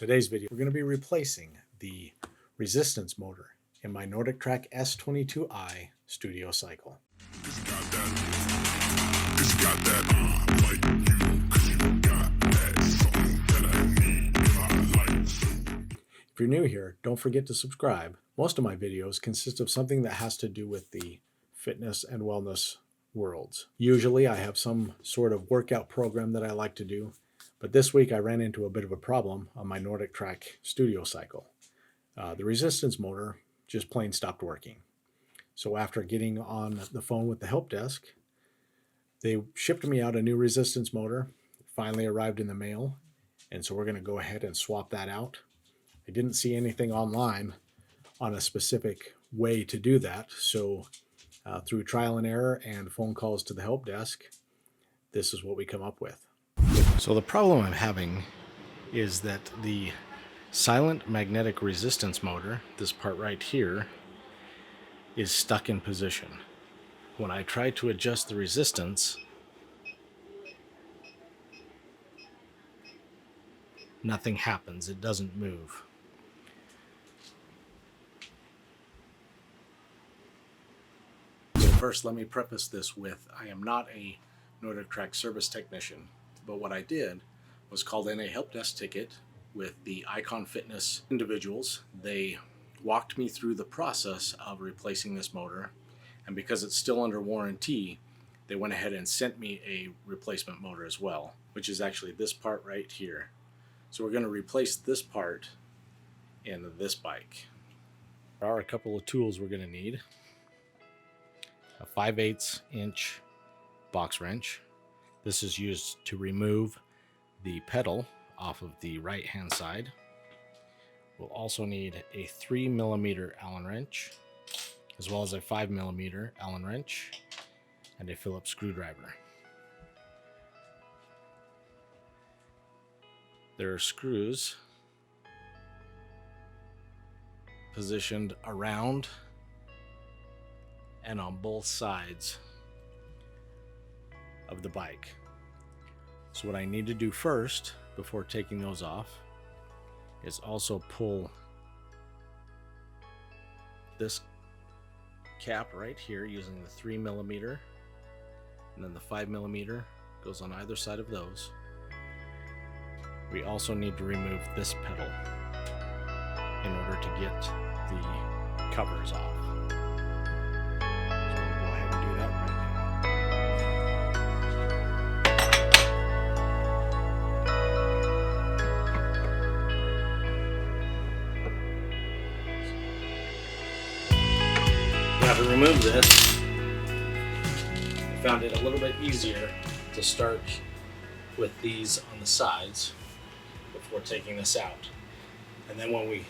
Today's video, we're going to be replacing the resistance motor in my NordicTrack S22i studio cycle. If you're new here, don't forget to subscribe. Most of my videos consist of something that has to do with the fitness and wellness worlds. Usually I have some sort of workout program that I like to do, but this week I ran into a bit of a problem on my NordicTrack studio cycle. The resistance motor just plain stopped working. So after getting on the phone with the help desk, they shipped me out a new resistance motor. It finally arrived in the mail, and so we're going to go ahead and swap that out. I didn't see anything online on a specific way to do that, so through trial and error and phone calls to the help desk, this is what we come up with. So the problem I'm having is that the silent magnetic resistance motor, this part right here, is stuck in position. When I try to adjust the resistance, nothing happens. It doesn't move. So first, let me preface this with, I am not a NordicTrack service technician, but what I did was called in a help desk ticket with the IconFitness individuals. They walked me through the process of replacing this motor, and because it's still under warranty, they went ahead and sent me a replacement motor as well, which is actually this part right here. So we're going to replace this part in this bike. There are a couple of tools we're going to need. A 5/8 inch box wrench. This is used to remove the pedal off of the right hand side. We'll also need a 3mm Allen wrench, as well as a 5mm Allen wrench and a Phillips screwdriver. There are screws positioned around and on both sides of the bike. So what I need to do first, before taking those off, is also pull this cap right here using the 3mm, and then the 5mm goes on either side of those. We also need to remove this pedal in order to get the covers off. Now to remove this, I found it a little bit easier to start with these on the sides before taking this out. And then when we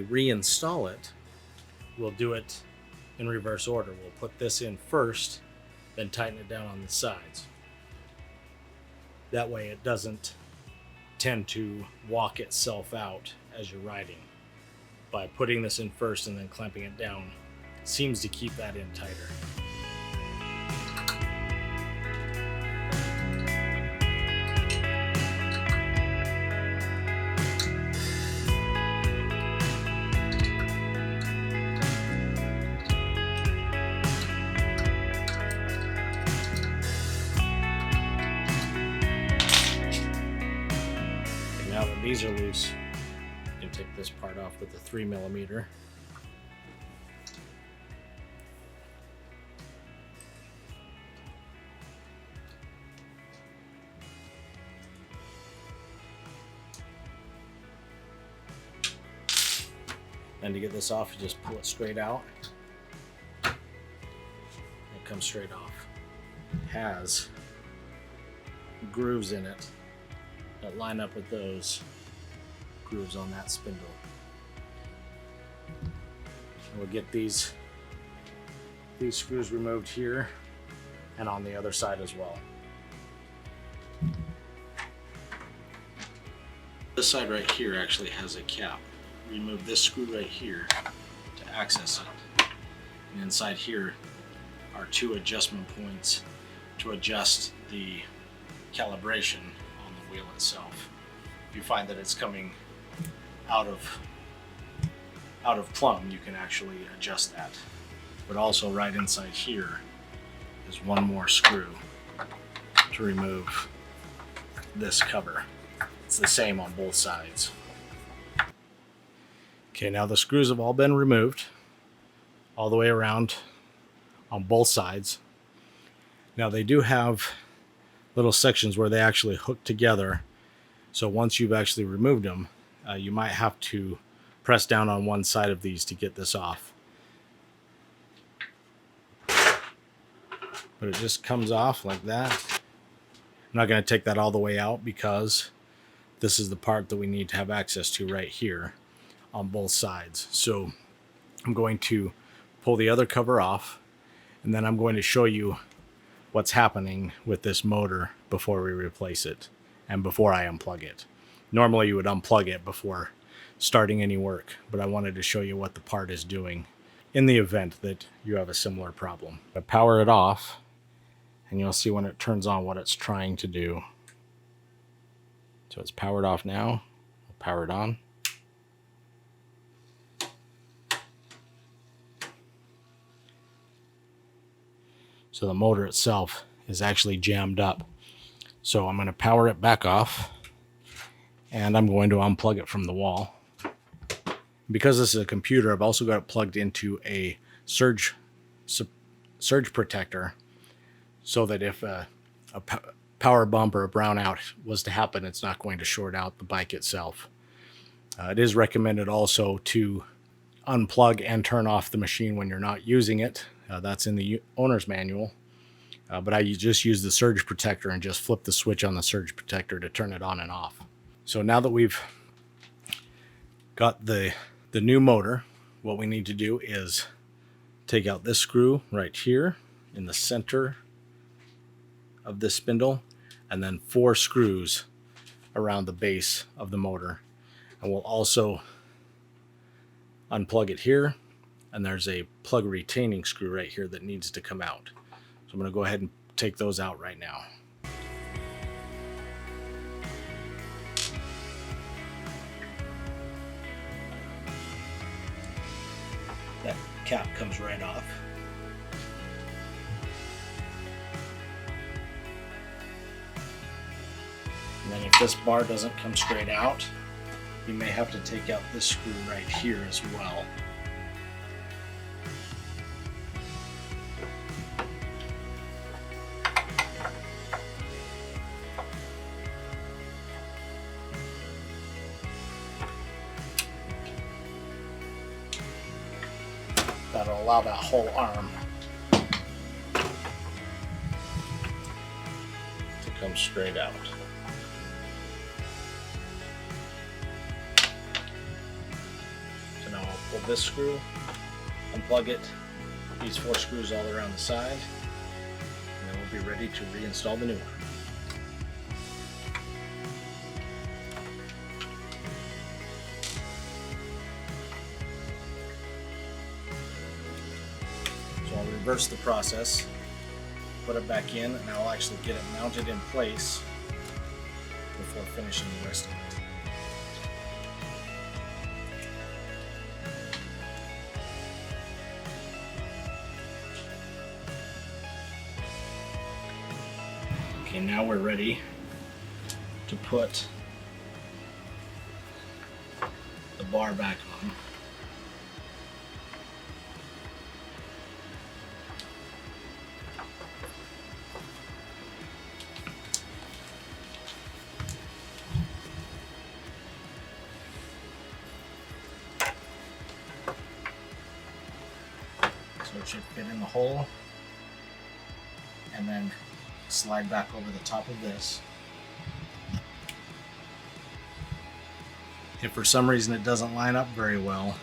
reinstall it, we'll do it in reverse order. We'll put this in first, then tighten it down on the sides. That way it doesn't tend to walk itself out as you're riding. By putting this in first and then clamping it down, it seems to keep that in tighter. Now that these are loose, you can take this part off with the 3mm. And to get this off, you just pull it straight out. It comes straight off. It has grooves in it that line up with those grooves on that spindle. And we'll get these screws removed here and on the other side as well. This side right here actually has a cap. Remove this screw right here to access it. And inside here are two adjustment points to adjust the calibration on wheel itself. If you find that it's coming out of plumb, you can actually adjust that. But also right inside here is one more screw to remove this cover. It's the same on both sides. Okay, now the screws have all been removed all the way around on both sides. Now they do have little sections where they actually hook together. So once you've actually removed them, you might have to press down on one side of these to get this off. But it just comes off like that. I'm not going to take that all the way out because this is the part that we need to have access to right here on both sides. So I'm going to pull the other cover off, and then I'm going to show you what's happening with this motor before we replace it and before I unplug it. Normally you would unplug it before starting any work, but I wanted to show you what the part is doing in the event that you have a similar problem. I power it off, and you'll see when it turns on what it's trying to do. So it's powered off now. I'll power it on. So the motor itself is actually jammed up. So I'm going to power it back off, and I'm going to unplug it from the wall. Because this is a computer, I've also got it plugged into a surge protector, so that if a power bump or a brownout was to happen, it's not going to short out the bike itself. It is recommended also to unplug and turn off the machine when you're not using it. That's in the owner's manual. But I just use the surge protector and just flip the switch on the surge protector to turn it on and off. So now that we've got the new motor, what we need to do is take out this screw right here in the center of this spindle, and then 4 screws around the base of the motor. And we'll also unplug it here, and there's a plug retaining screw right here that needs to come out. So I'm going to go ahead and take those out right now. That cap comes right off. And then if this bar doesn't come straight out, you may have to take out this screw right here as well. That'll allow that whole arm to come straight out. So now I'll pull this screw, unplug it, these 4 screws all around the side, and then we'll be ready to reinstall the new one. So I'll reverse the process, put it back in, and I'll actually get it mounted in place before finishing the rest of it. Okay, now we're ready to put the bar back on. So it should fit in the hole, and then slide back over the top of this. If for some reason it doesn't line up very well,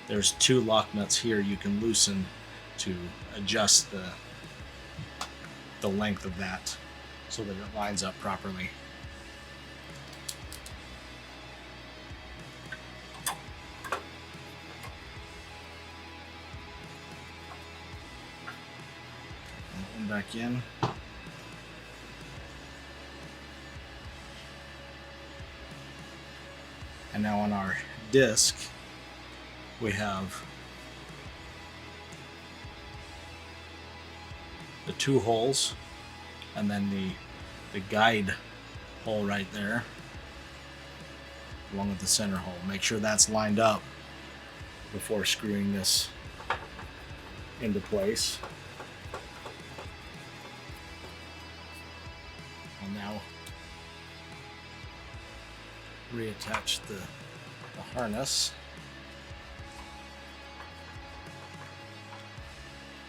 there's 2 lock nuts here you can loosen to adjust the length of that so that it lines up properly. Back in. And now on our disc, we have the 2 holes and then the guide hole right there, along with the center hole. Make sure that's lined up before screwing this into place. I'll now reattach the harness.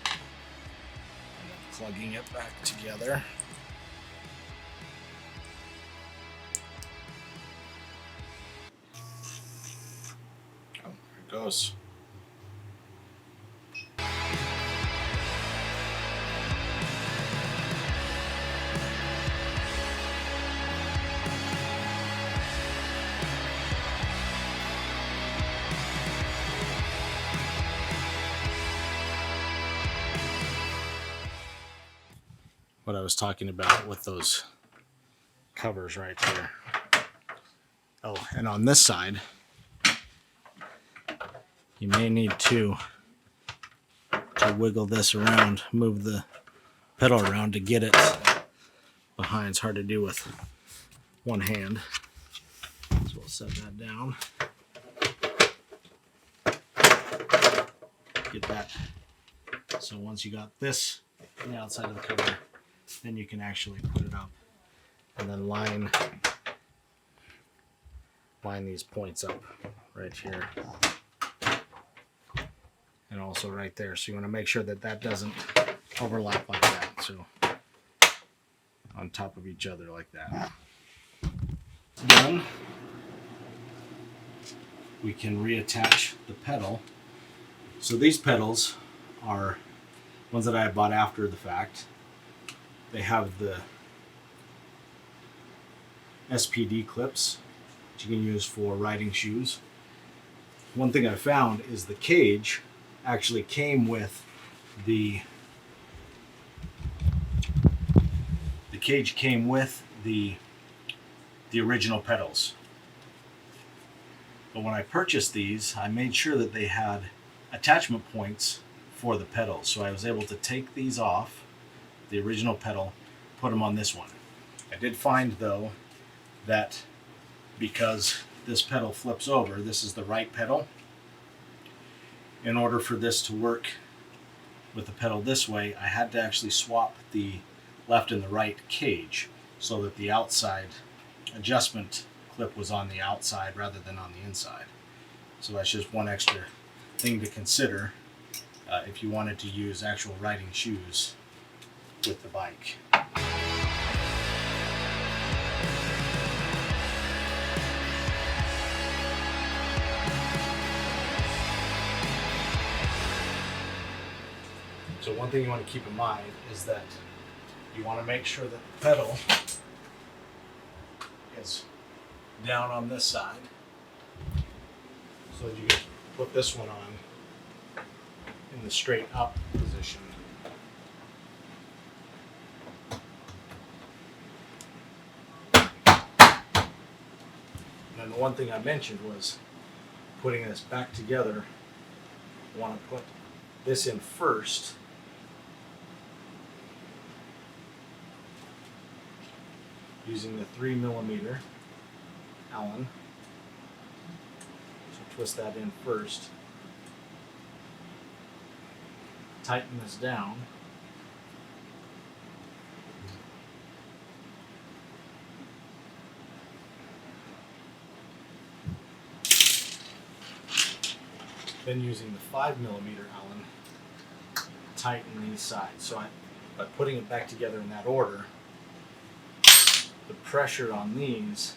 And then plugging it back together. Oh, there it goes. What I was talking about with those covers right there. Oh, and on this side, you may need to wiggle this around, move the pedal around to get it behind. It's hard to do with one hand. So we'll set that down. Get that. So once you got this on the outside of the cover, then you can actually put it up and then line these points up right here and also right there. So you want to make sure that that doesn't overlap like that. So on top of each other like that. Done. We can reattach the pedal. So these pedals are ones that I bought after the fact. They have the SPD clips that you can use for riding shoes. One thing I found is the cage actually came with the original pedals. But when I purchased these, I made sure that they had attachment points for the pedals. So I was able to take these off the original pedal, put them on this one. I did find though that because this pedal flips over, this is the right pedal. In order for this to work with the pedal this way, I had to actually swap the left and the right cage so that the outside adjustment clip was on the outside rather than on the inside. So that's just one extra thing to consider if you wanted to use actual riding shoes with the bike. So one thing you want to keep in mind is that you want to make sure that the pedal is down on this side so that you can put this one on in the straight up position. And the one thing I mentioned was putting this back together. I want to put this in first. Using the 3mm Allen. So twist that in first. Tighten this down. Then using the 5mm Allen, tighten these sides. So by putting it back together in that order, the pressure on these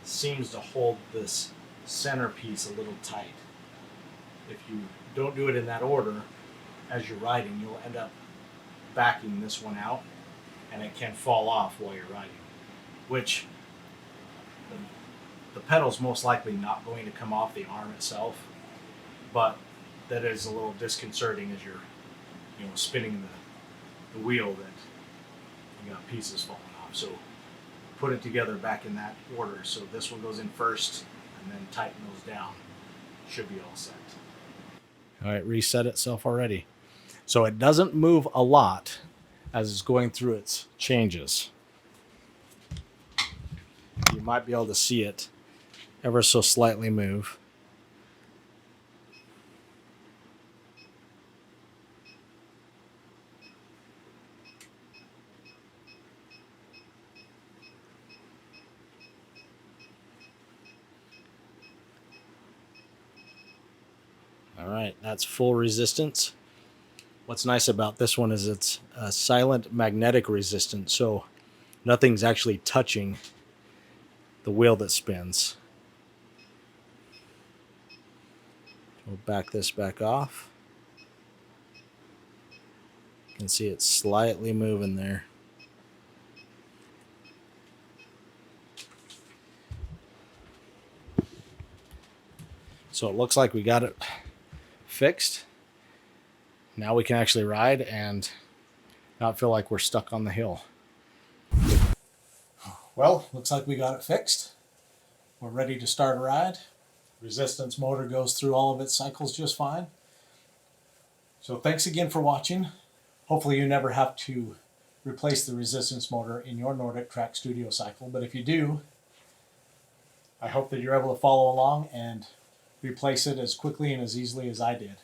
seems to hold this center piece a little tight. If you don't do it in that order, as you're riding, you'll end up backing this one out and it can fall off while you're riding, which the pedal's most likely not going to come off the arm itself, but that is a little disconcerting as you're spinning the wheel, that you got pieces falling off. So put it together back in that order. So this one goes in first, and then tighten those down. Should be all set. All right, reset itself already. So it doesn't move a lot as it's going through its changes. You might be able to see it ever so slightly move. All right, that's full resistance. What's nice about this one is it's a silent magnetic resistance, so nothing's actually touching the wheel that spins. We'll back this back off. You can see it's slightly moving there. So it looks like we got it fixed. Now we can actually ride and not feel like we're stuck on the hill. Well, looks like we got it fixed. We're ready to start a ride. Resistance motor goes through all of its cycles just fine. So thanks again for watching. Hopefully you never have to replace the resistance motor in your NordicTrack Studio cycle, but if you do, I hope that you're able to follow along and replace it as quickly and as easily as I did.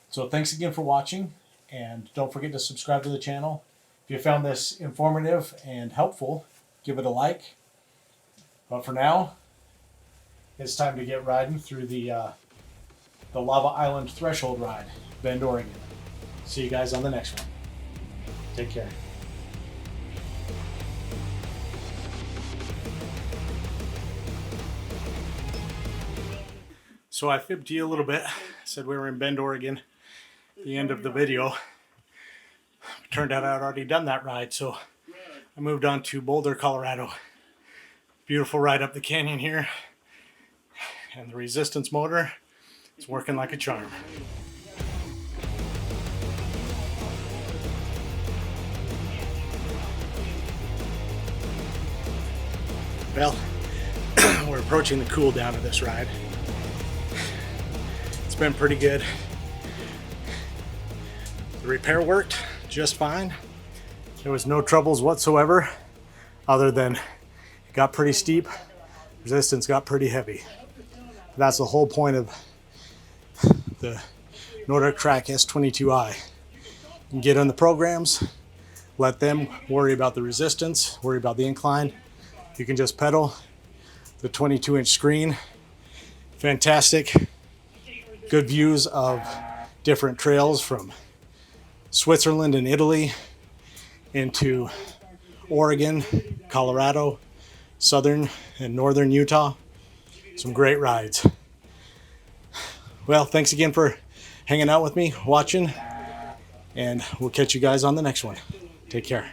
So thanks again for watching, and don't forget to subscribe to the channel. If you found this informative and helpful, give it a like. But for now, it's time to get riding through the Lava Island Threshold ride, Bend, Oregon. See you guys on the next one. Take care. So I fibbed to you a little bit. Said we were in Bend, Oregon. The end of the video. Turned out I'd already done that ride, so I moved on to Boulder, Colorado. Beautiful ride up the canyon here. And the resistance motor is working like a charm. Well, we're approaching the cool down of this ride. It's been pretty good. The repair worked just fine. There was no troubles whatsoever, other than it got pretty steep, resistance got pretty heavy. That's the whole point of the NordicTrack S22i. You can get on the programs, let them worry about the resistance, worry about the incline. You can just pedal. The 22-inch screen, fantastic. Good views of different trails from Switzerland and Italy into Oregon, Colorado, southern and northern Utah. Some great rides. Well, thanks again for hanging out with me, watching, and we'll catch you guys on the next one. Take care.